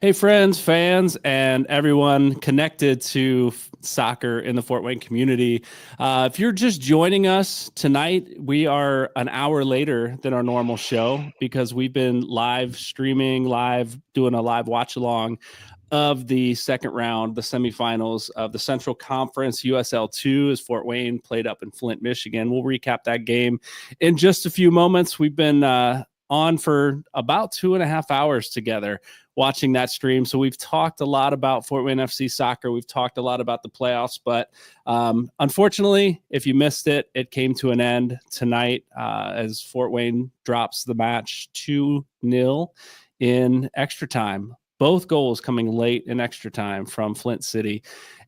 Hey, friends, fans, and everyone connected to soccer in the Fort Wayne community. If you're just joining us tonight, we are an hour later than our normal show because we've been live streaming, doing a live watch along of the second round, the semifinals of the Central Conference USL2 as Fort Wayne played up in Flint, Michigan. We'll recap that game in just a few moments. We've been on for about 2.5 hours together watching that stream. So we've talked a lot about Fort Wayne FC soccer. We've talked a lot about the playoffs, but unfortunately, if you missed it, it came to an end tonight as Fort Wayne drops the match 2-0 in extra time. Both goals coming late in extra time from Flint City.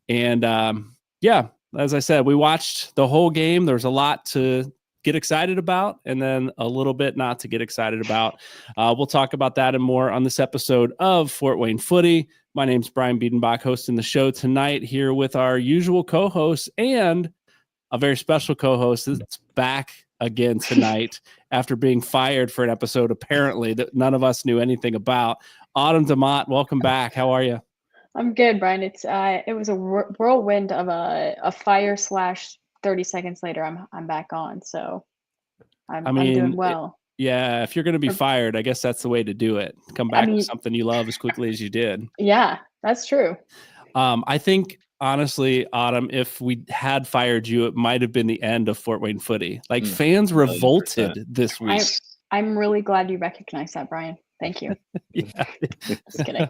And as I said, we watched the whole game. There was a lot to get excited about and then a little bit not to get excited about. We'll talk about that and more on this episode of Fort Wayne Footy. My name's Brian Biedenbach, hosting the show tonight here with our usual co-host and a very special co-host that's back again tonight after being fired for an episode apparently that none of us knew anything about. Autumn DeMott, welcome back. How are you? I'm good, Brian. It was a whirlwind of a fire / 30 seconds later, I'm back on. So I'm doing well. If you're going to be fired, I guess that's the way to do it. Come back with something you love as quickly as you did. Yeah, that's true. I think, honestly, Autumn, if we had fired you, it might have been the end of Fort Wayne Footy. Like, fans revolted 100%. This week. I'm really glad you recognized that, Brian. Thank you. Just kidding.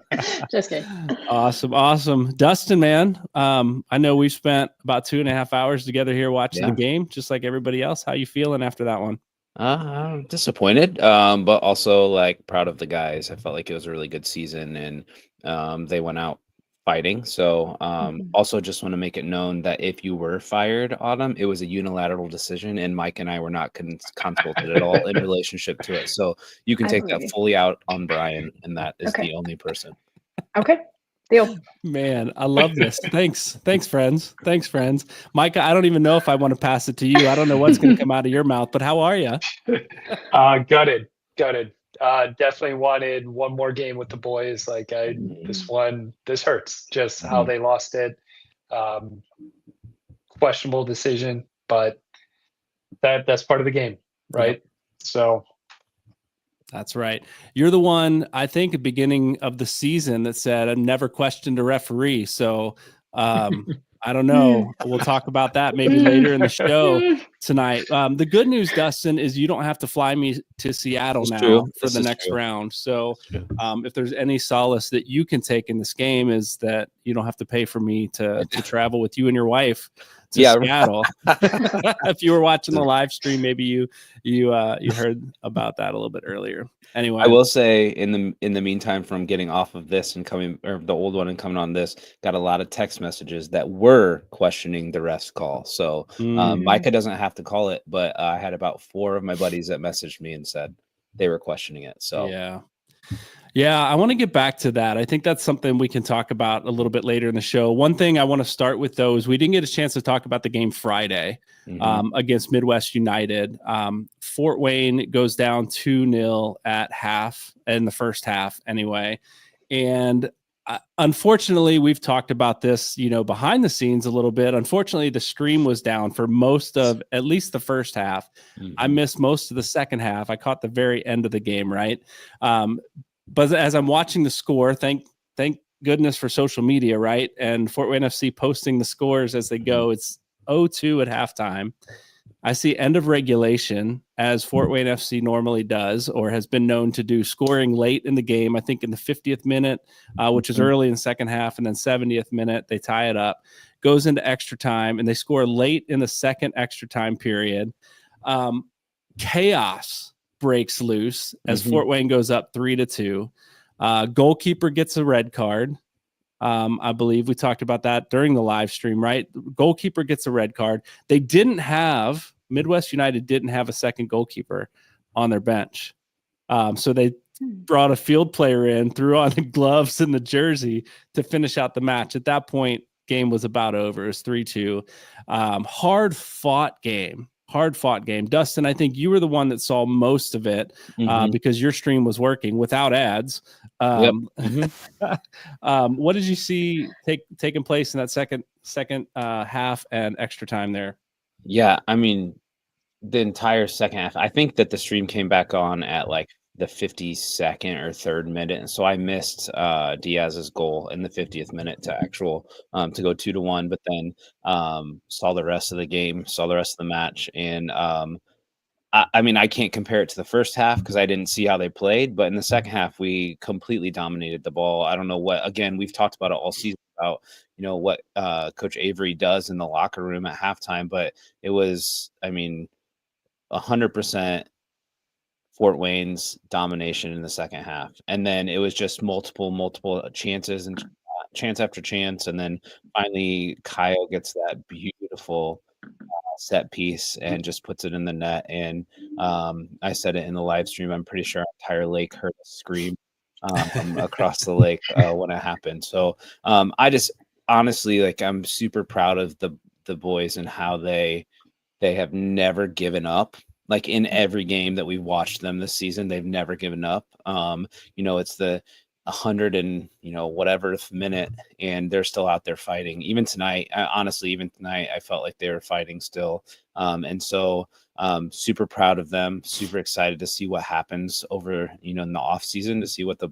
Just kidding. Awesome. Dustin, man, I know we've spent about 2.5 hours together here watching the game, just like everybody else. How you feeling after that one? I'm disappointed, but also like proud of the guys. I felt like it was a really good season and they went out fighting. So also just want to make it known that if you were fired, Autumn, it was a unilateral decision and Mike and I were not consulted at all in relationship to it. So you can take that fully out on Brian, and that is the only person. Okay. Deal. Man, I love this. Thanks, friends. Micah, I don't even know if I want to pass it to you. I don't know what's going to come out of your mouth, but how are you? Gutted. Definitely wanted one more game with the boys. Like this hurts just how they lost it. Questionable decision, but that's part of the game, right? Yep. So that's right. You're the one, I think, at the beginning of the season that said, I've never questioned a referee. So I don't know. We'll talk about that maybe later in the show tonight. The good news, Dustin, is you don't have to fly me to Seattle for the next round. So if there's any solace that you can take in this game is that you don't have to pay for me to travel with you and your wife to Seattle. If you were watching the live stream, maybe you heard about that a little bit earlier. Anyway, I will say in the meantime, from getting off of this and coming, or the old one and coming on this, got a lot of text messages that were questioning the ref's call. So Micah doesn't have to call it, but I had about 4 of my buddies that messaged me and said they were questioning it. So yeah, I want to get back to that. I think that's something we can talk about a little bit later in the show. One thing I want to start with, though, is we didn't get a chance to talk about the game Friday against Midwest United. Fort Wayne goes down 2-0 at half, in the first half anyway. And unfortunately, we've talked about this, behind the scenes a little bit. Unfortunately, the stream was down for most of at least the first half. I missed most of the second half. I caught the very end of the game, right? But as I'm watching the score, thank goodness for social media, right? And Fort Wayne FC posting the scores as they go. It's 0-2 at halftime. I see end of regulation, as Fort Wayne FC normally does or has been known to do, scoring late in the game. I think in the 50th minute, which is early in the second half, and then 70th minute, they tie it up. Goes into extra time, and they score late in the second extra time period. Chaos breaks loose as Fort Wayne goes up 3-2. Goalkeeper gets a red card. I believe we talked about that during the live stream, right? Goalkeeper gets a red card. Midwest United didn't have a second goalkeeper on their bench. So they brought a field player in, threw on the gloves and the jersey to finish out the match. At that point, game was about over. It was 3-2. Hard fought game. Dustin, I think you were the one that saw most of it because your stream was working without ads. What did you see taking place in that second half and extra time there? Yeah, I mean, the entire second half. I think that the stream came back on at like the 52nd or 3rd minute, and so I missed Diaz's goal in the 50th minute to to go 2-1. But then saw the rest of the game, saw the rest of the match, and I mean, I can't compare it to the first half because I didn't see how they played, but in the second half, we completely dominated the ball. I don't know what. Again, we've talked about it all season about what Coach Avery does in the locker room at halftime, but it was, I mean, 100% Fort Wayne's domination in the second half, and then it was just multiple chances and chance after chance, and then finally Kyle gets that beautiful set piece and just puts it in the net. And I said it in the live stream. I'm pretty sure our entire lake heard a scream across the lake when it happened. So I just honestly, like, I'm super proud of the boys and how they have never given up. Like, in every game that we've watched them this season, they've never given up. It's the 100 and whatever minute, and they're still out there fighting. Even tonight, honestly, I felt like they were fighting still. And so super proud of them, super excited to see what happens over in the off season, to see what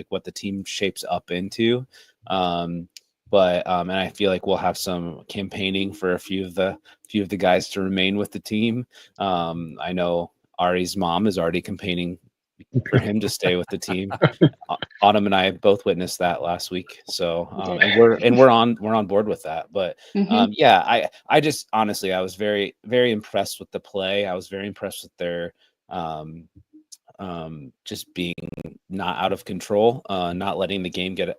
what the team shapes up into. And I feel like we'll have some campaigning for a few of the guys to remain with the team. I know Ari's mom is already campaigning for him to stay with the team. Autumn and I both witnessed that last week. So and we're on board with that. But I just honestly, I was very, very impressed with the play. I was very impressed with their just being not out of control, not letting the game get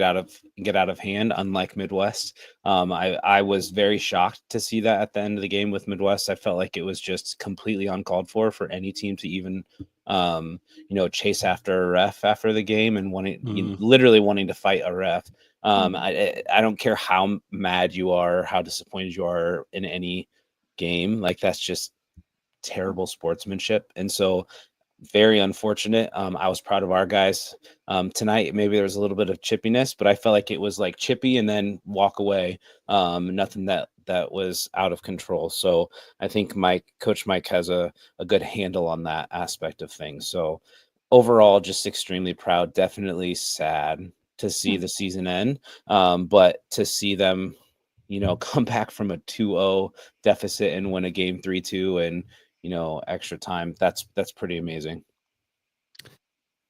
out of hand, unlike Midwest. I was very shocked to see that at the end of the game with Midwest. I felt like it was just completely uncalled for any team to even chase after a ref after the game and literally wanting to fight a ref. I don't care how mad you are, how disappointed you are in any game, like, that's just terrible sportsmanship. And so very unfortunate. I was proud of our guys tonight. Maybe there was a little bit of chippiness, but I felt like it was like chippy and then walk away. Nothing that was out of control. So I think Coach Mike has a good handle on that aspect of things. So overall, just extremely proud. Definitely sad to see the season end, but to see them, come back from a 2-0 deficit and win a game 3-2 and extra time. That's pretty amazing.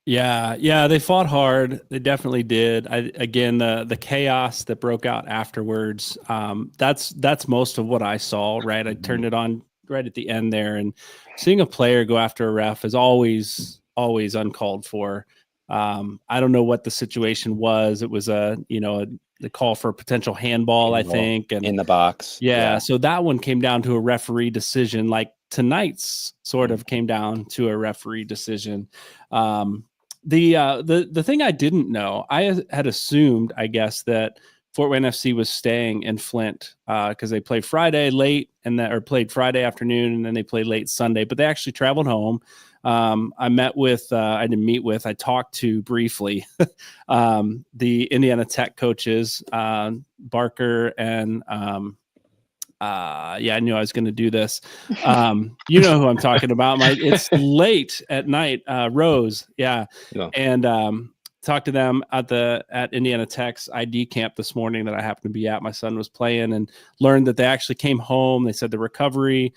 Yeah, they fought hard. They definitely did. Again, the chaos that broke out afterwards. That's most of what I saw. Right, I turned it on right at the end there, and seeing a player go after a ref is always uncalled for. I don't know what the situation was. It was the call for a potential handball, I think, and in the box. Yeah, so that one came down to a referee decision. Like, tonight's sort of came down to a referee decision. The thing I didn't know, I had assumed, I guess, that Fort Wayne FC was staying in Flint because they played Friday late or played Friday afternoon, and then they played late Sunday. But they actually traveled home. I talked to briefly the Indiana Tech coaches, Barker and I knew I was going to do this. You know who I'm talking about. It's late at night. Rose, yeah. And talked to them at Indiana Tech's ID camp this morning that I happened to be at. My son was playing, and learned that they actually came home. They said the recovery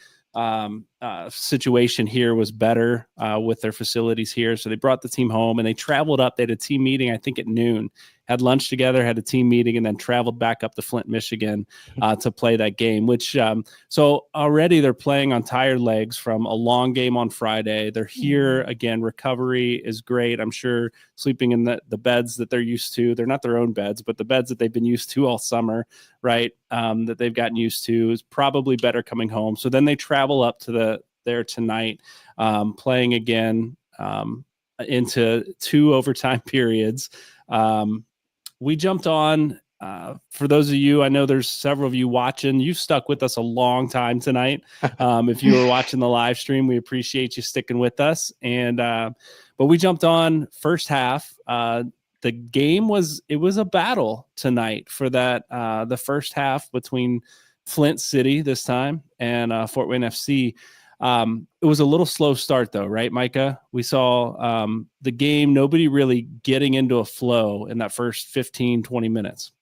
situation here was better with their facilities here, so they brought the team home and they traveled up. They had a team meeting, I think, at noon, had lunch together, had a team meeting, and then traveled back up to Flint, Michigan to play that game, which so already they're playing on tired legs from a long game on Friday. They're here again. Recovery is great. I'm sure sleeping in the beds that they're used to. They're not their own beds, but the beds that they've been used to all summer, right? That they've gotten used to is probably better coming home. So then they travel up to there tonight, playing again into 2 overtime periods. We jumped on, for those of you, I know there's several of you watching, you've stuck with us a long time tonight. If you were watching the live stream, we appreciate you sticking with us. And But we jumped on first half. The game was a battle tonight for that. The first half between Flint City this time and Fort Wayne FC. It was a little slow start though, right, Micah? We saw the game, nobody really getting into a flow in that first 15, 20 minutes.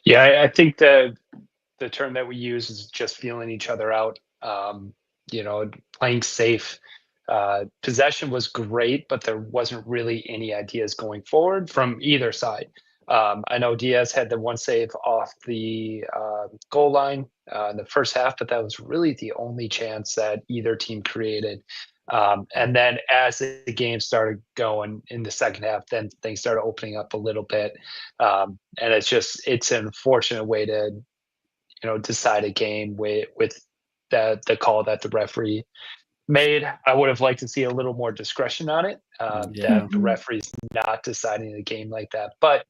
Yeah, I think the term that we use is just feeling each other out. Playing safe. Possession was great, but there wasn't really any ideas going forward from either side. I know Diaz had the one save off the goal line in the first half, but that was really the only chance that either team created. And then as the game started going in the second half, then things started opening up a little bit. And it's an unfortunate way to, decide a game with the call that the referee made. I would have liked to see a little more discretion on it. That the referee's not deciding the game like that. But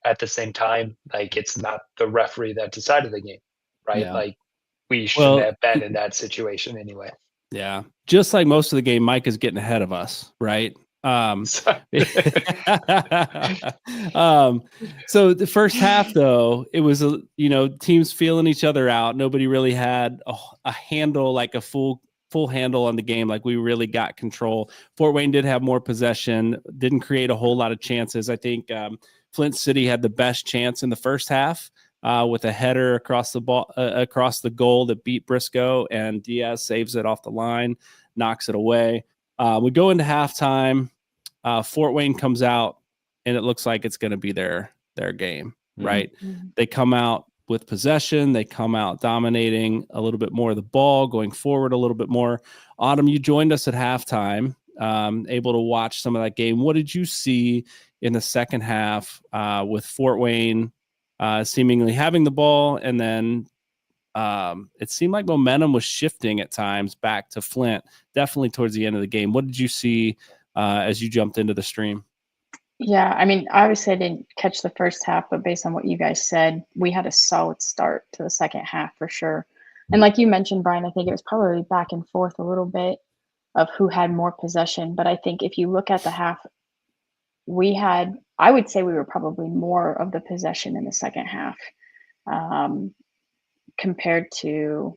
at the same time, like, it's not the referee that decided the game, right? Yeah. Like, we shouldn't have been in that situation anyway. Yeah. Just like most of the game, Mike is getting ahead of us, right? So the first half, though, it was teams feeling each other out. Nobody really had a handle, like a full handle on the game. Like, we really got control. Fort Wayne did have more possession, didn't create a whole lot of chances. I think Flint City had the best chance in the first half with a header across the goal that beat Briscoe, and Diaz saves it off the line, knocks it away. We go into halftime. Fort Wayne comes out, and it looks like it's going to be their game, right? Mm-hmm. They come out with possession. They come out dominating a little bit more of the ball, going forward a little bit more. Autumn, you joined us at halftime, able to watch some of that game. What did you see in the second half with Fort Wayne seemingly having the ball, and then it seemed like momentum was shifting at times back to Flint, definitely towards the end of the game. What did you see as you jumped into the stream? Yeah, I mean, obviously I didn't catch the first half, but based on what you guys said, we had a solid start to the second half for sure. And like you mentioned, Brian, I think it was probably back and forth a little bit of who had more possession. But I think if you look at the half, I would say we were probably more of the possession in the second half compared to,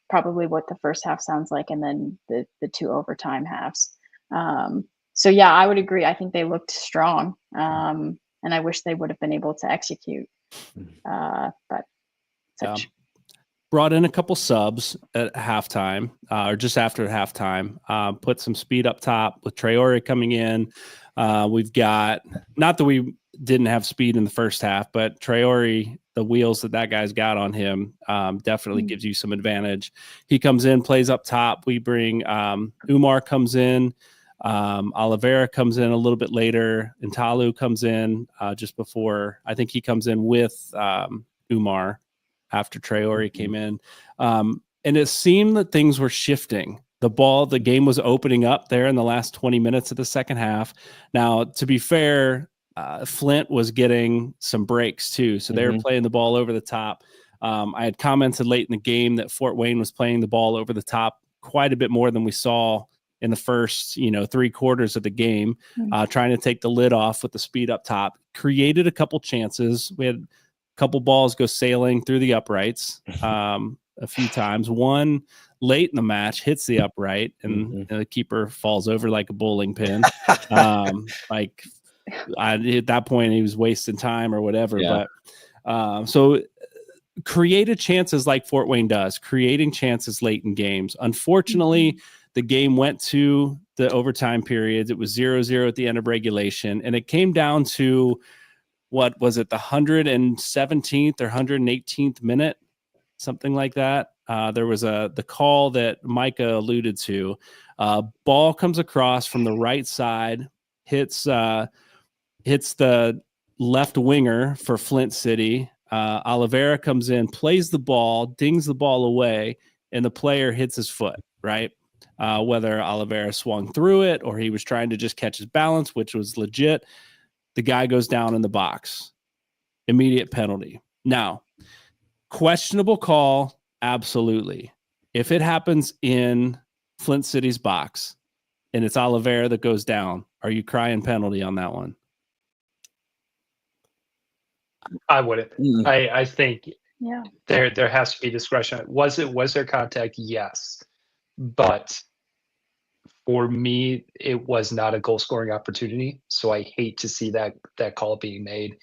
probably what the first half sounds like, and then the two overtime halves. So yeah, I would agree. I think they looked strong, and I wish they would have been able to execute. But such. Brought in a couple subs at halftime, or just after halftime. Put some speed up top with Traore coming in. We've got, not that we didn't have speed in the first half, but Traore, the wheels that guy's got on him, definitely gives you some advantage. He comes in, plays up top. We bring Umar comes in. Oliveira comes in a little bit later. Intalu comes in just before. I think he comes in with Umar after Traore came in. And it seemed that things were shifting. The game was opening up there in the last 20 minutes of the second half. Now, to be fair, Flint was getting some breaks too. So they were playing the ball over the top. I had commented late in the game that Fort Wayne was playing the ball over the top quite a bit more than we saw in the first, 3 quarters of the game, trying to take the lid off with the speed up top. Created a couple chances. We had a couple balls go sailing through the uprights a few times. One late in the match hits the upright, and the keeper falls over like a bowling pin. At that point, he was wasting time or whatever. Yeah. But so created chances like Fort Wayne does, creating chances late in games. Unfortunately, the game went to the overtime periods. It was 0-0 at the end of regulation, and it came down to, what was it, the 117th or 118th minute, something like that. There was the call that Micah alluded to. Ball comes across from the right side, hits the left winger for Flint City. Oliveira comes in, plays the ball, dings the ball away, and the player hits his foot, right? Whether Oliveira swung through it or he was trying to just catch his balance, which was legit, the guy goes down in the box. Immediate penalty. Now, questionable call, absolutely. If it happens in Flint City's box, and it's Oliveira that goes down. Are you crying penalty on that one? I wouldn't. I think Yeah. there has to be discretion. Was there contact? Yes, but for me, it was not a goal scoring opportunity. So I hate to see that call being made.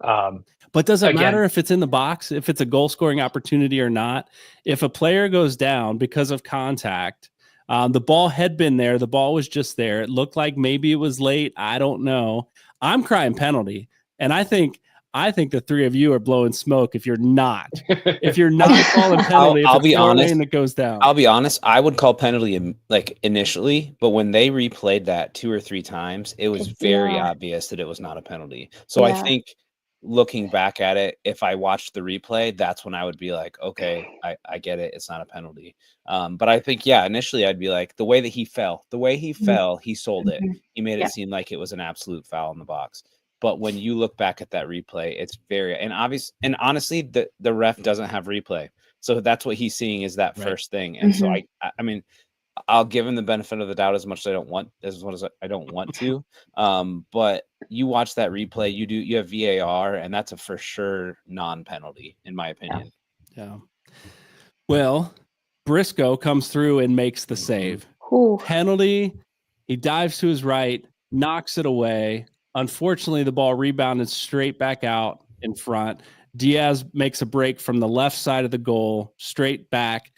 But does it Again- matter if it's in the box, if it's a goal scoring opportunity or not? If a player goes down because of contact, the ball had been there. The ball was just there. It looked like maybe it was late. I don't know. I'm crying penalty. And I think the three of you are blowing smoke if you're not. If you're not calling penalty, I'll if it's be Fort honest. Wayne that goes down. I'll be honest, I would call penalty like initially, but when they replayed that 2 or 3 times, it was very Yeah. obvious that it was not a penalty. So I Yeah. think looking back at it, if I watched the replay, that's when I would be like, okay, I get it. It's not a penalty. But I think, yeah, initially I'd be like, the way he fell, he sold it. He made it Yeah. seem like it was an absolute foul in the box. But when you look back at that replay, it's very obvious. And honestly, the ref doesn't have replay. So that's what he's seeing is that Right. first thing. And so I mean, I'll give him the benefit of the doubt as much as I don't want to. But you watch that replay, you have VAR, and that's a for sure non-penalty, in my opinion. Yeah. Well, Briscoe comes through and makes the save. Ooh. Penalty. He dives to his right, knocks it away. Unfortunately, the ball rebounded straight back out in front. Diaz makes a break from the left side of the goal, straight back.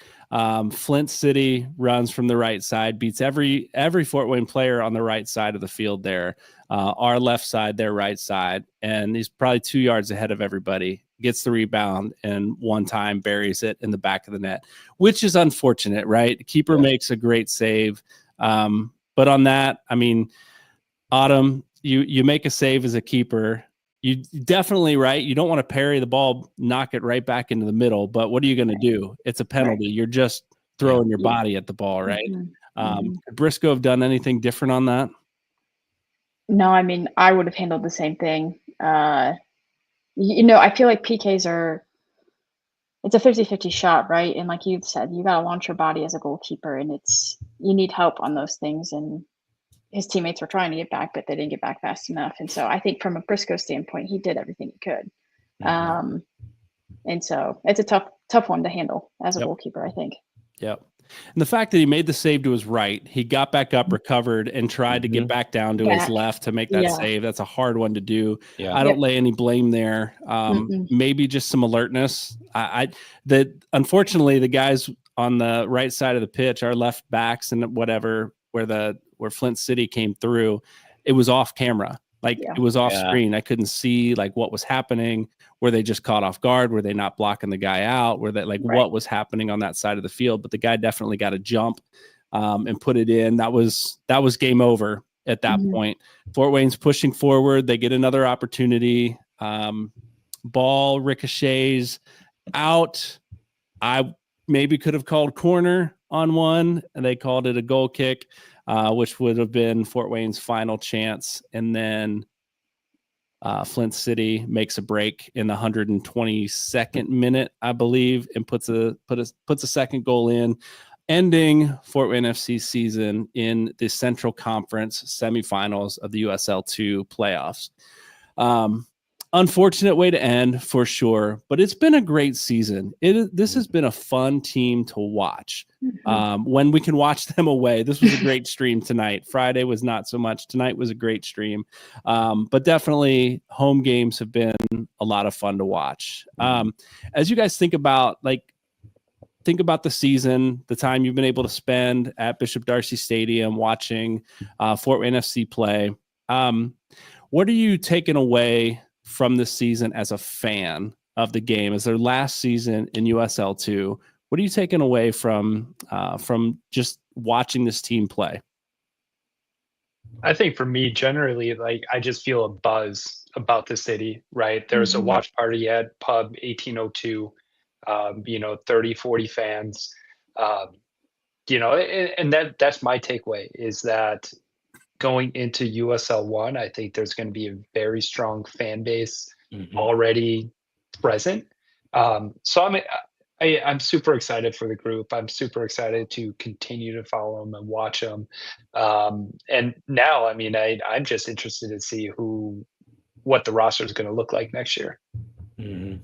Flint City runs from the right side, beats every Fort Wayne player on the right side of the field there. Our left side, their right side. And he's probably 2 yards ahead of everybody. Gets the rebound and one time buries it in the back of the net, which is unfortunate, right? The keeper makes a great save. But on that, I mean, Autumn, you make a save as a keeper. You definitely, right? You don't want to parry the ball, knock it right back into the middle. But what are you going to do? It's a penalty. You're just throwing your body at the ball, right? Could Briscoe have done anything different on that? No, I mean, I would have handled the same thing. I feel like PKs it's a 50-50 shot, right? And like you said, you got to launch your body as a goalkeeper, and you need help on those things. And his teammates were trying to get back, but they didn't get back fast enough. And so I think from a Briscoe standpoint, he did everything he could. And so it's a tough one to handle as a goalkeeper, I think. Yep. And the fact that he made the save to his right, he got back up, recovered, and tried to get back down to his left to make that save. That's a hard one to do. I don't lay any blame there. Maybe just some alertness. Unfortunately, the guys on the right side of the pitch, our left backs and whatever, where Flint City came through, it was off camera. It was off screen. I couldn't see what was happening. Were they just caught off guard? Were they not blocking the guy out? Were they what was happening on that side of the field? But the guy definitely got a jump and put it in. That was game over at that point. Fort Wayne's pushing forward. They get another opportunity. Ball ricochets out. I maybe could have called corner on one, and they called it a goal kick, which would have been Fort Wayne's final chance. And then Flint City makes a break in the 122nd minute, I believe, and puts a second goal in, ending Fort Wayne FC's season in the Central Conference semifinals of the USL2 playoffs. Unfortunate way to end for sure, but it's been a great season. This has been a fun team to watch. When we can watch them away. This was a great stream tonight. Friday was not so much. Tonight was a great stream. But definitely home games have been a lot of fun to watch. As you guys think about the season, the time you've been able to spend at Bishop Darcy Stadium watching Fort Wayne FC play, what are you taking away from this season as a fan of the game, as their last season in USL2? What are you taking away from just watching this team play? I think for me, generally, I just feel a buzz about the city, right? There's a watch party at Pub 1802, 30, 40 fans, and that's my takeaway is that going into USL1, I think there's going to be a very strong fan base already present. So I'm super excited for the group. I'm super excited to continue to follow them and watch them. And now, I mean, I'm just interested to see what the roster is going to look like next year. Mhm.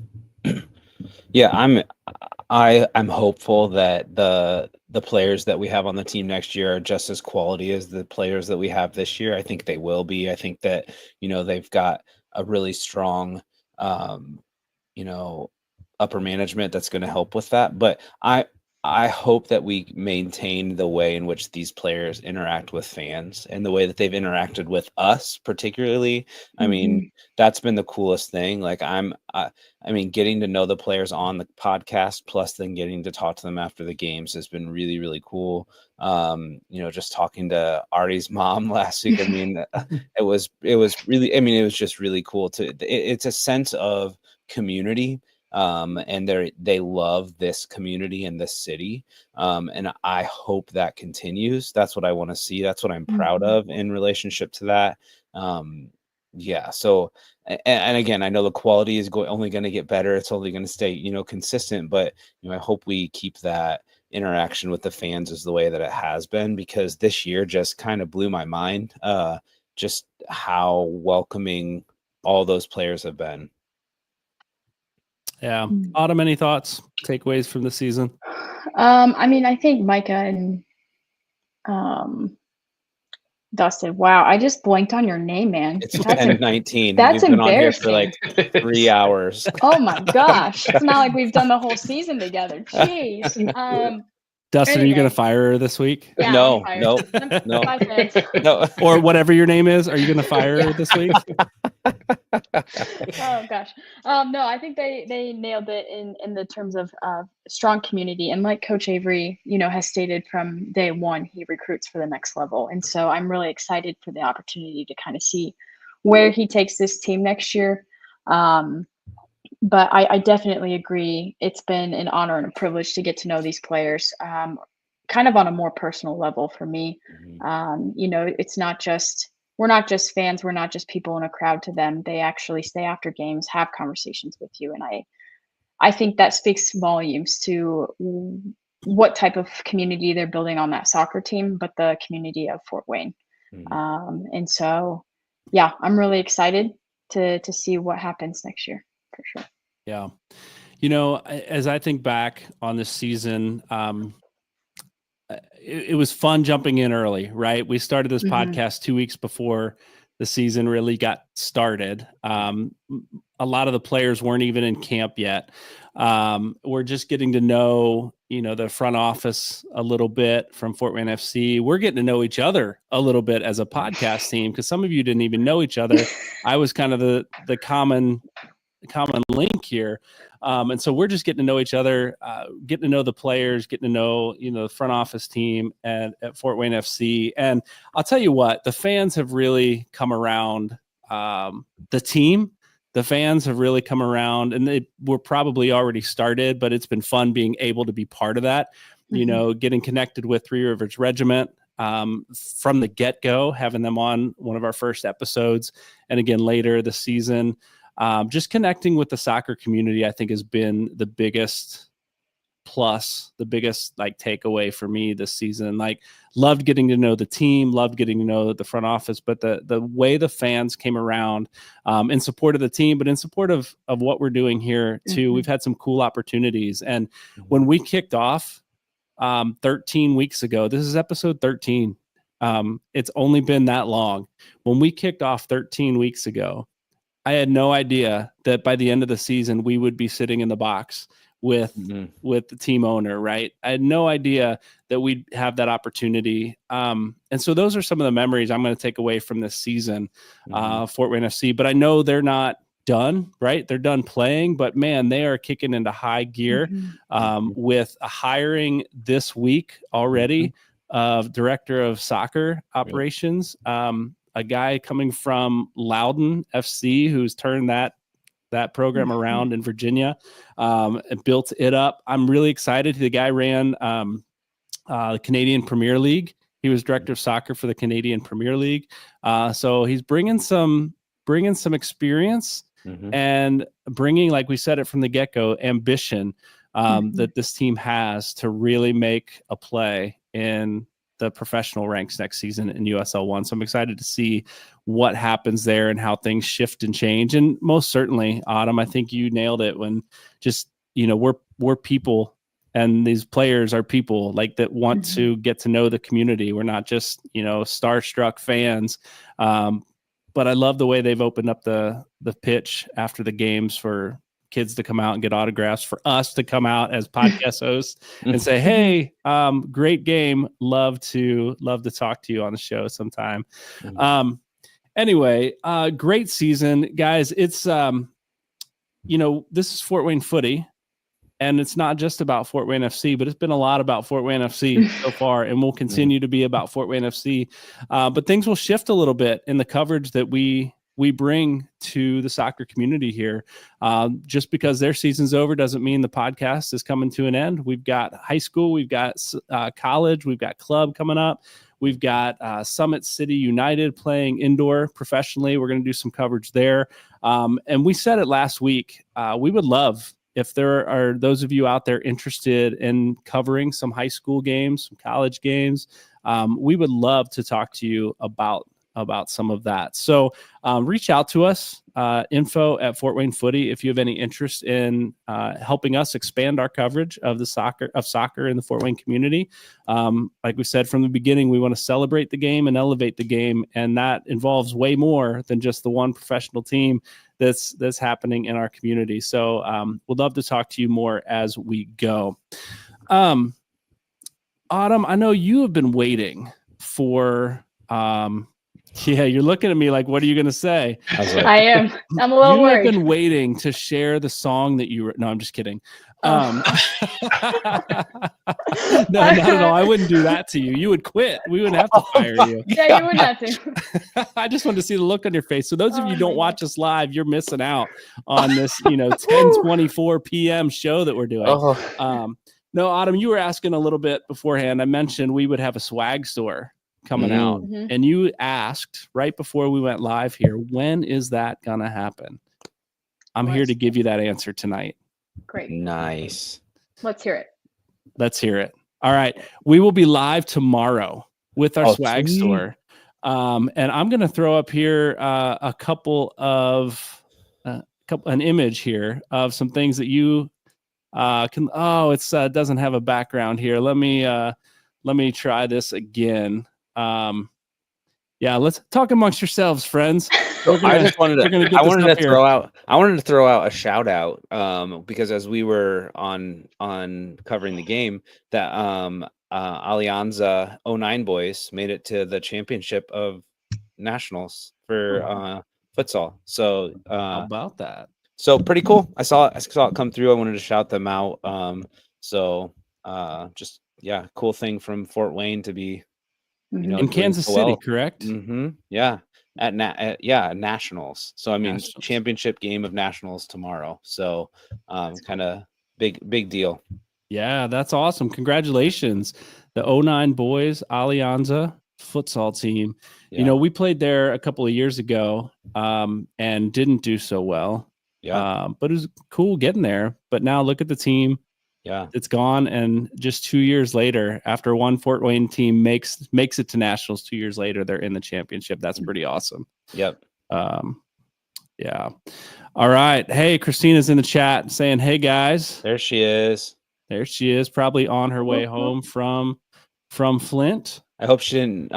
Yeah, I'm hopeful that the players that we have on the team next year are just as quality as the players that we have this year. I think they will be. I think that, they've got a really strong, you know, upper management that's going to help with that. But I hope that we maintain the way in which these players interact with fans and the way that they've interacted with us, particularly. I mean, that's been the coolest thing. Like I mean, getting to know the players on the podcast, plus then getting to talk to them after the games has been really, really cool. Just talking to Artie's mom last week. I mean, it was really, I mean, it was just really cool it's a sense of community. And they love this community and this city. And I hope that continues. That's what I want to see. That's what I'm proud of in relationship to that. Yeah. So, and again, I know the quality is only going to get better. It's only going to stay, consistent, but, I hope we keep that interaction with the fans is the way that it has been, because this year just kind of blew my mind. Just how welcoming all those players have been. Yeah. Autumn, any thoughts, takeaways from the season? I mean, I think Micah and Dustin. Wow, I just blanked on your name, man. It's 10:19. That's We've been on here embarrassing. for like 3 hours. Oh my gosh. It's not like we've done the whole season together. Jeez. Dustin, are you going to fire her this week? Yeah, No. Bye, fans. No. Or whatever your name is. Are you going to fire her this week? Oh gosh. No, I think they nailed it in the terms of strong community, and like Coach Avery, has stated from day one, he recruits for the next level, and so I'm really excited for the opportunity to kind of see where he takes this team next year. But I definitely agree. It's been an honor and a privilege to get to know these players, kind of on a more personal level for me. It's not just. We're not just fans. We're not just people in a crowd to them. They actually stay after games, have conversations with you. And I think that speaks volumes to what type of community they're building on that soccer team, but the community of Fort Wayne. And so, yeah, I'm really excited to see what happens next year for sure. Yeah. As I think back on this season, it was fun jumping in early, right? We started this podcast 2 weeks before the season really got started. A lot of the players weren't even in camp yet. We're just getting to know, the front office a little bit from Fort Wayne FC. We're getting to know each other a little bit as a podcast team, because some of you didn't even know each other. I was kind of the common link here. And so we're just getting to know each other, getting to know the players, getting to know, the front office team at Fort Wayne FC. And I'll tell you what, the fans have really come around. The team, the fans have really come around, and they were probably already started, but it's been fun being able to be part of that, getting connected with Three Rivers Regiment, from the get-go, having them on one of our first episodes. And again, later this season, just connecting with the soccer community, I think, has been the biggest plus, the biggest takeaway for me this season. Loved getting to know the team, loved getting to know the front office, but the way the fans came around in support of the team, but in support of what we're doing here too. We've had some cool opportunities. And when we kicked off 13 weeks ago, this is episode 13. It's only been that long. When we kicked off 13 weeks ago, I had no idea that by the end of the season, we would be sitting in the box with the team owner, right? I had no idea that we'd have that opportunity. And so those are some of the memories I'm going to take away from this season, Fort Wayne FC. But I know they're not done, right? They're done playing, but man, they are kicking into high gear with a hiring this week already of director of soccer operations. A guy coming from Loudon FC who's turned that program around in Virginia, and built it up. I'm really excited. The guy ran the Canadian Premier League. He was director of soccer for the Canadian Premier League. So he's bringing some experience and bringing, like we said it from the get-go, ambition. that this team has to really make a play in the professional ranks next season in USL1. So I'm excited to see what happens there and how things shift and change. And most certainly, Autumn, I think you nailed it when just, we're people, and these players are people like that want to get to know the community. We're not just, starstruck fans. But I love the way they've opened up the pitch after the games for kids to come out and get autographs, for us to come out as podcast hosts and say, hey, great game. Love to talk to you on the show sometime. Anyway, great season, guys. It's, this is Fort Wayne Footy, and it's not just about Fort Wayne FC, but it's been a lot about Fort Wayne FC so far, and will continue to be about Fort Wayne FC. But things will shift a little bit in the coverage that we bring to the soccer community here. Just because their season's over doesn't mean the podcast is coming to an end. We've got high school, we've got college, we've got club coming up. We've got Summit City United playing indoor professionally. We're going to do some coverage there. And we said it last week. We would love if there are those of you out there interested in covering some high school games, some college games. We would love to talk to you about some of that. So reach out to us, info@Fort Wayne Footy, if you have any interest in helping us expand our coverage of soccer in the Fort Wayne community. Like we said from the beginning, we want to celebrate the game and elevate the game, and that involves way more than just the one professional team that's happening in our community. So we'd love to talk to you more as we go. Autumn, I know you have been waiting for yeah, you're looking at me like, what are you going to say? I am. I'm a little worried. You've been waiting to share the song that you wrote. No, I'm just kidding. No, not at all. I wouldn't do that to you. You would quit. We wouldn't have to fire you. Yeah, you wouldn't have to. I just wanted to see the look on your face. So those of you who don't watch us live, you're missing out on this, 10:24 p.m. show that we're doing. No, Autumn, you were asking a little bit beforehand. I mentioned we would have a swag store coming out, and you asked right before we went live here, when is that gonna happen? I'm here to give you that answer tonight. Great. Nice. Let's hear it. All right, we will be live tomorrow with our swag store, and I'm gonna throw up here a couple an image here of some things that you can. It doesn't have a background here. Let me try this again. Let's talk amongst yourselves, friends. I wanted to throw out a shout out because as we were on covering the game, that Alianza 09 boys made it to the championship of nationals for futsal. So how about that? So pretty cool. I saw it come through. I wanted to shout them out. Cool thing from Fort Wayne to be in Kansas City, correct? Yeah, at nationals. So I mean, nationals. Championship game of nationals tomorrow. So kind of big deal. Yeah, that's awesome. Congratulations, the 09 boys Alianza futsal team. Yeah. We played there a couple of years ago and didn't do so well. Yeah, but it was cool getting there. But now look at the team. Yeah, it's gone, and just 2 years later, after one Fort Wayne team makes it to nationals, 2 years later they're in the championship. That's pretty awesome. Yep. Yeah. All right. Hey, Christina's in the chat saying, "Hey guys." There she is. Probably on her way home from Flint. I hope she didn't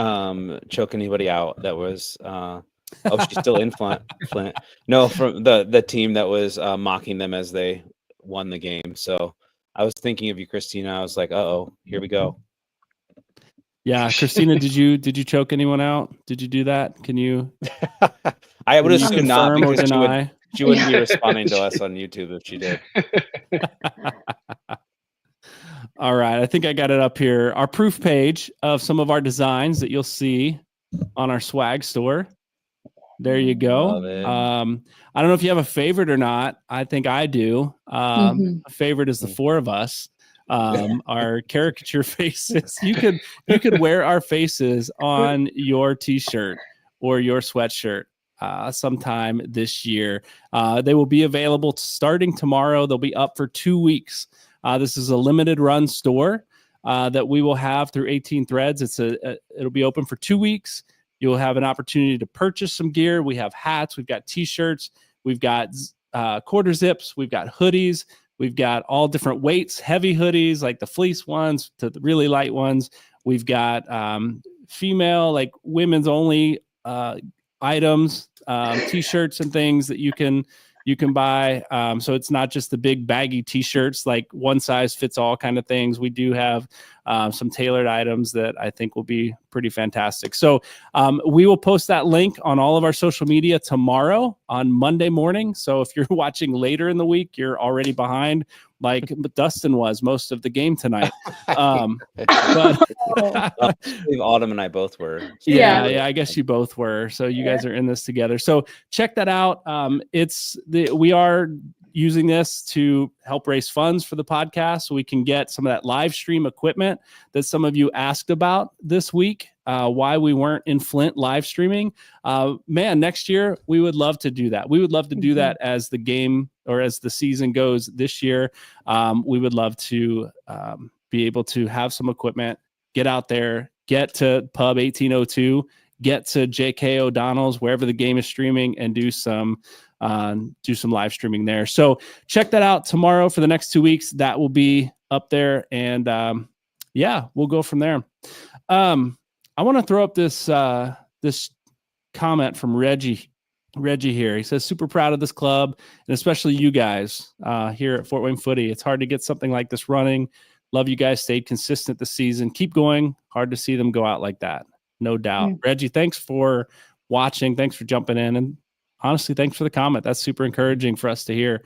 choke anybody out. That was. Oh, she's still in Flint. No, from the team that was mocking them as they won the game. So. I was thinking of you, Christina. I was like, "Uh-oh, here we go." Yeah, Christina, did you choke anyone out? Did you do that? Can you? I would assume not, because she wouldn't be responding to us on YouTube if she did. All right, I think I got it up here. Our proof page of some of our designs that you'll see on our swag store. There you go. I don't know if you have a favorite or not. I think I do. A favorite is the four of us. Our caricature faces. You could wear our faces on your t-shirt or your sweatshirt sometime this year. They will be available starting tomorrow. They'll be up for 2 weeks. This is a limited run store that we will have through 18 Threads. It'll be open for 2 weeks. You'll have an opportunity to purchase some gear. We have hats, we've got t-shirts, we've got quarter zips, we've got hoodies, we've got all different weights, heavy hoodies like the fleece ones to the really light ones. We've got female, like women's only items, t-shirts and things that you can buy. So it's not just the big baggy t-shirts, like one size fits all kind of things. We do have some tailored items that I think will be pretty fantastic. So we will post that link on all of our social media tomorrow on Monday morning. So if you're watching later in the week, you're already behind, like Dustin was most of the game tonight. But Autumn and I both were. Yeah, I guess you both were. So you guys are in this together. So check that out. We are using this to help raise funds for the podcast so we can get some of that live stream equipment that some of you asked about this week, why we weren't in Flint live streaming. Man, next year we would love to do that. We would love to do that as the game or as the season goes this year. We would love to be able to have some equipment, get out there, get to Pub 1802, get to JK O'Donnell's, wherever the game is streaming, and do some live streaming there. So check that out tomorrow for the next 2 weeks. That will be up there, and we'll go from there. I want to throw up this comment from Reggie here. He says, super proud of this club and especially you guys here at Fort Wayne Footy. It's hard to get something like this running. Love you guys stayed consistent this season. Keep going. Hard to see them go out like that. No doubt. Reggie, thanks for watching. Thanks for jumping in. And honestly, thanks for the comment. That's super encouraging for us to hear.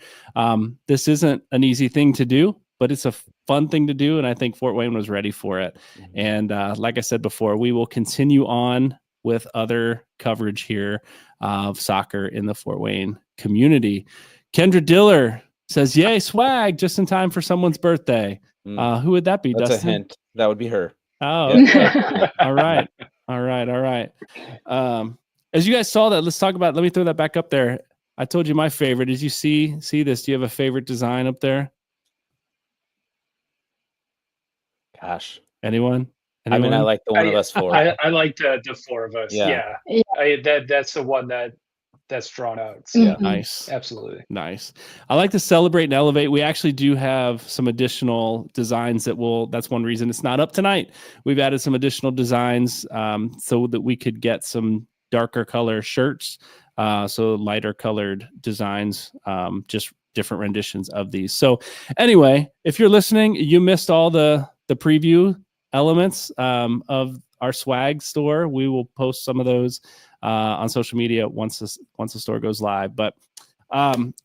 This isn't an easy thing to do, but it's a fun thing to do. And I think Fort Wayne was ready for it. And like I said before, we will continue on with other coverage here of soccer in the Fort Wayne community. Kendra Diller says, yay, swag, just in time for someone's birthday. Who would that be, That's Dustin? a hint. That would be her. Oh, okay. All right. As you guys saw that, let me throw that back up there. I told you my favorite. Did you see this? Do you have a favorite design up there? Gosh. Anyone? I mean, I like the one of us four. I like the four of us. Yeah. That's the one that's drawn out. So, Nice. Absolutely. Nice. I like to celebrate and elevate. We actually do have some additional designs that's one reason it's not up tonight. We've added some additional designs so that we could get some darker color shirts. So lighter colored designs, just different renditions of these. So anyway, if you're listening, you missed all the preview elements of our swag store. We will post some of those on social media once the store goes live. But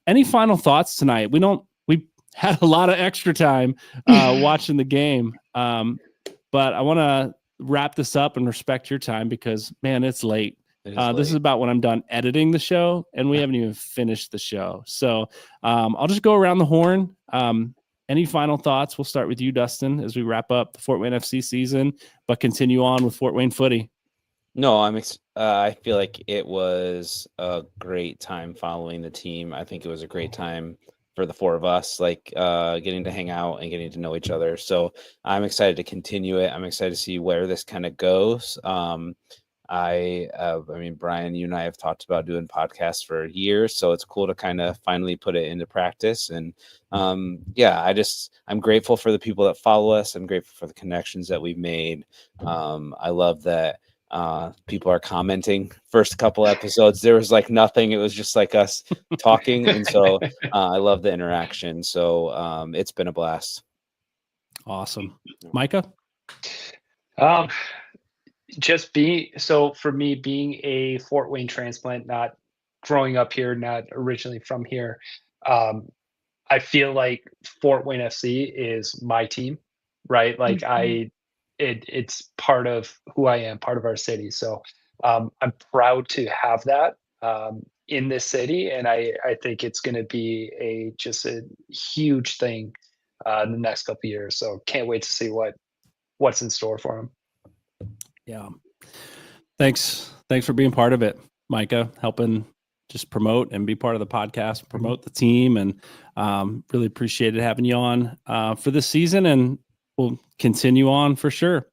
any final thoughts tonight? We had a lot of extra time watching the game, but I want to wrap this up and respect your time because, man, it's late. This is about when I'm done editing the show, and we haven't even finished the show. So I'll just go around the horn. Any final thoughts? We'll start with you, Dustin, as we wrap up the Fort Wayne FC season, but continue on with Fort Wayne Footy. No, I feel like it was a great time following the team. I think it was a great time for the four of us, getting to hang out and getting to know each other. So I'm excited to continue it. I'm excited to see where this kind of goes. I mean, Brian, you and I have talked about doing podcasts for years, so it's cool to kind of finally put it into practice. And I'm grateful for the people that follow us. I'm grateful for the connections that we've made. I love that people are commenting. First couple episodes, there was nothing. It was just us talking. And so I love the interaction. So it's been a blast. Awesome. Micah? For me, being a Fort Wayne transplant, not growing up here, not originally from here, I feel like Fort Wayne FC is my team, right? It's part of who I am, part of our city. So I'm proud to have that in this city, and I think it's going to be just a huge thing in the next couple of years. So can't wait to see what's in store for them. Yeah. Thanks for being part of it, Micah, helping just promote and be part of the podcast, promote the team, and really appreciated having you on for this season, and we'll continue on for sure.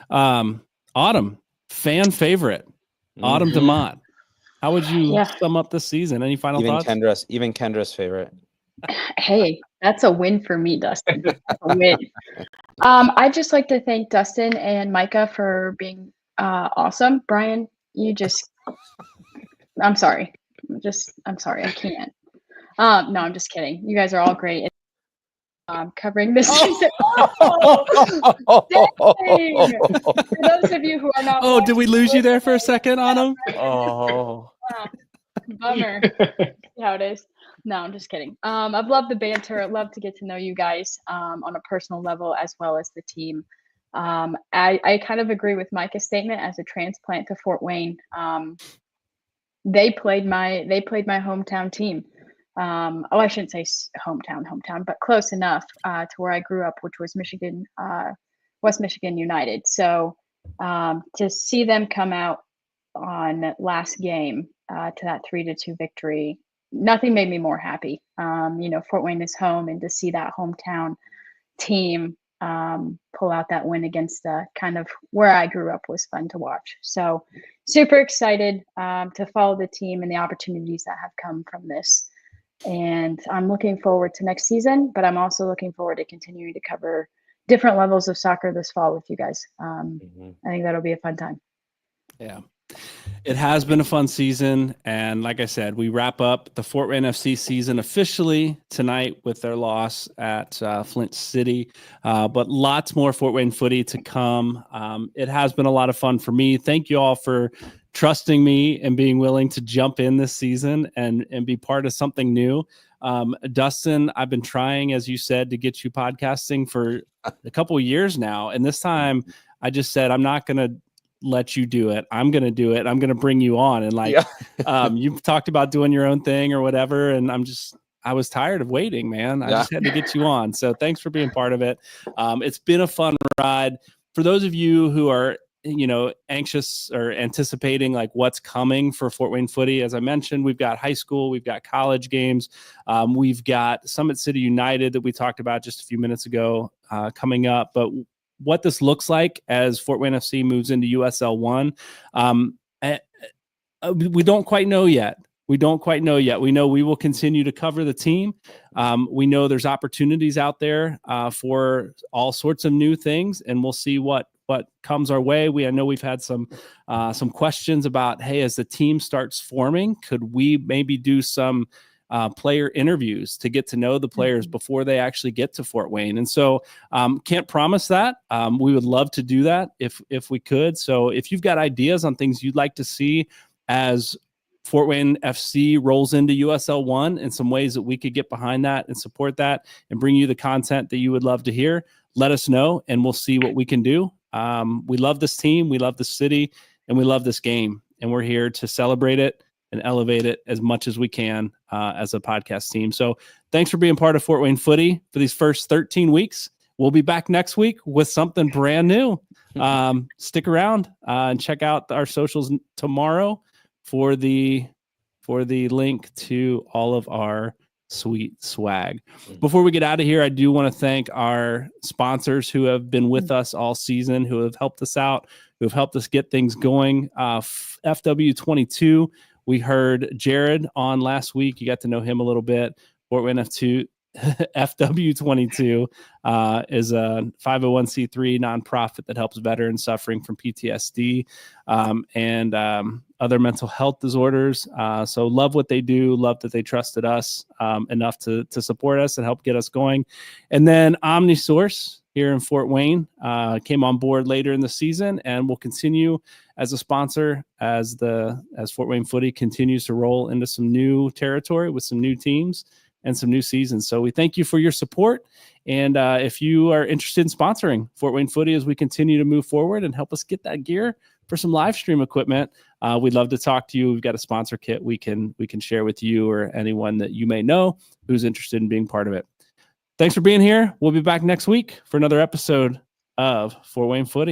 Autumn, fan favorite, Autumn DeMott. How would you sum up this season? Any final thoughts? Even Kendra's favorite. Hey, that's a win for me, Dustin. That's a win. I'd just like to thank Dustin and Micah for being awesome. Brian, I'm sorry. I'm sorry. I can't. No, I'm just kidding. You guys are all great. Covering this season. Dang. For those of you who are not. Oh, did we lose you there for a second, Autumn? Oh. Bummer. See how it is. No, I'm just kidding. I've loved the banter. I'd love to get to know you guys on a personal level as well as the team. I kind of agree with Micah's statement. As a transplant to Fort Wayne, they played my hometown team. I shouldn't say hometown, but close enough to where I grew up, which was West Michigan United. So to see them come out on last game to that 3-2 victory, nothing made me more happy. Fort Wayne is home, and to see that hometown team pull out that win against kind of where I grew up was fun to watch. So super excited to follow the team and the opportunities that have come from this. And I'm looking forward to next season, but I'm also looking forward to continuing to cover different levels of soccer this fall with you guys. I think that'll be a fun time. Yeah. It has been a fun season, and like I said, we wrap up the Fort Wayne FC season officially tonight with their loss at Flint City, but lots more Fort Wayne footy to come. It has been a lot of fun for me. Thank you all for trusting me and being willing to jump in this season and be part of something new. Dustin, I've been trying, as you said, to get you podcasting for a couple of years now, and this time I just said, I'm not going to let you do it. I'm going to do it. I'm going to bring you on. And you've talked about doing your own thing or whatever. And I was tired of waiting, man. I just had to get you on. So thanks for being part of it. It's been a fun ride. For those of you who are, anxious or anticipating like what's coming for Fort Wayne footy, as I mentioned, we've got high school, we've got college games. We've got Summit City United that we talked about just a few minutes ago coming up, but what this looks like as Fort Wayne FC moves into USL1. We don't quite know yet. We know we will continue to cover the team. We know there's opportunities out there for all sorts of new things, and we'll see what comes our way. I know we've had some questions about, hey, as the team starts forming, could we maybe do some player interviews to get to know the players before they actually get to Fort Wayne. And so can't promise that. We would love to do that if we could. So if you've got ideas on things you'd like to see as Fort Wayne FC rolls into USL1 and some ways that we could get behind that and support that and bring you the content that you would love to hear, let us know and we'll see what we can do. We love this team. We love the city and we love this game, and we're here to celebrate it and elevate it as much as we can as a podcast team. So thanks for being part of Fort Wayne footy for these first 13 weeks. We'll be back next week with something brand new. Stick around and check out our socials tomorrow for the link to all of our sweet swag. Before we get out of here, I do want to thank our sponsors who have been with us all season, who have helped us out, who have helped us get things going. FW22, we heard Jared on last week. You got to know him a little bit. Fort Wayne FW22 is a 501c3 nonprofit that helps veterans suffering from PTSD and other mental health disorders. So love what they do. Love that they trusted us enough to support us and help get us going. And then OmniSource here in Fort Wayne came on board later in the season and will continue as a sponsor as Fort Wayne footy continues to roll into some new territory with some new teams and some new seasons. So we thank you for your support. And if you are interested in sponsoring Fort Wayne footy as we continue to move forward and help us get that gear for some live stream equipment, we'd love to talk to you. We've got a sponsor kit we can share with you or anyone that you may know who's interested in being part of it. Thanks for being here. We'll be back next week for another episode of Fort Wayne footy.